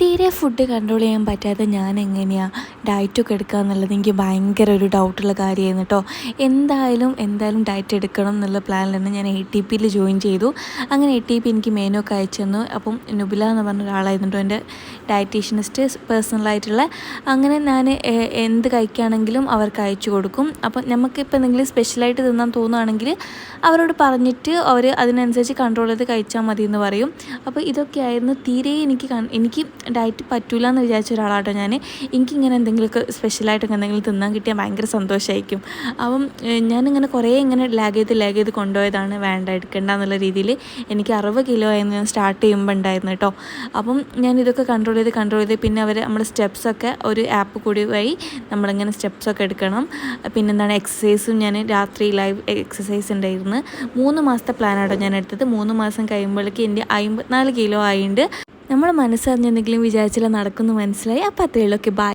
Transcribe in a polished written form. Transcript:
തീരെ food control ചെയ്യാൻ പറ്റാതെ ഞാൻ എങ്ങനെയാണ് ഡയറ്റൊക്കെ എടുക്കുക എന്നുള്ളത് എനിക്ക് ഭയങ്കര ഒരു ഡൗട്ടുള്ള കാര്യമായിരുന്നു കേട്ടോ. എന്തായാലും ഡയറ്റ് എടുക്കണം എന്നുള്ള പ്ലാനിലാണ് ഞാൻ ATPയിൽ ജോയിൻ ചെയ്തു. അങ്ങനെ ATP എനിക്ക് മെനു ഒക്കെ അയച്ചു തന്നു. അപ്പം നുബില എന്ന് പറഞ്ഞ ഒരാളായിരുന്നു കേട്ടോ എൻ്റെ ഡയറ്റീഷ്യനിസ്റ്റ് പേഴ്സണലായിട്ടുള്ള. അങ്ങനെ ഞാൻ എന്ത് കഴിക്കുകയാണെങ്കിലും അവർക്ക് അയച്ചു കൊടുക്കും. അപ്പം നമുക്കിപ്പോൾ എന്തെങ്കിലും സ്പെഷ്യലായിട്ട് തിന്നാൻ തോന്നുകയാണെങ്കിൽ അവരോട് പറഞ്ഞിട്ട് അവർ അതിനനുസരിച്ച് കൺട്രോൾ ചെയ്ത് കഴിച്ചാൽ മതി എന്ന് പറയും. അപ്പോൾ ഇതൊക്കെയായിരുന്നു തീരെ എനിക്ക് ഡയറ്റ് പറ്റൂല എന്ന് വിചാരിച്ച ഒരാളാട്ടോ ഞാൻ. എനിക്കിങ്ങനെ എന്തെങ്കിലുമൊക്കെ സ്പെഷ്യലായിട്ടൊക്കെ എന്തെങ്കിലും തിന്നാൻ കിട്ടിയാൽ ഭയങ്കര സന്തോഷമായിരിക്കും. അപ്പം ഞാനിങ്ങനെ കുറേ ലാഗ് ചെയ്ത് കൊണ്ടുപോയതാണ് വേണ്ട എടുക്കേണ്ട എന്നുള്ള രീതിയിൽ. എനിക്ക് 60 കിലോ ആയിരുന്നു ഞാൻ സ്റ്റാർട്ട് ചെയ്യുമ്പോൾ ഉണ്ടായിരുന്നു കേട്ടോ. അപ്പം ഞാൻ ഇതൊക്കെ കൺട്രോൾ ചെയ്ത് പിന്നെ നമ്മൾ സ്റ്റെപ്സൊക്കെ ഒരു ആപ്പ് കൂടി വഴി നമ്മളിങ്ങനെ സ്റ്റെപ്സൊക്കെ എടുക്കണം. പിന്നെന്താണ് എക്സസൈസും ഞാൻ രാത്രി ലൈവ് എക്സസൈസ് ഉണ്ടായിരുന്നു. 3 മാസത്തെ പ്ലാനാട്ടോ ഞാൻ എടുത്തത്. 3 മാസം കഴിയുമ്പോഴേക്ക് എൻ്റെ 54 കിലോ ആയിട്ടുണ്ട്. നമ്മുടെ മനസ്സറിഞ്ഞെന്തെങ്കിലും വിചാരിച്ചാൽ നടക്കുമെന്ന് മനസ്സിലായി. അപ്പോൾ അത്രയുള്ളൂ. Okay, by.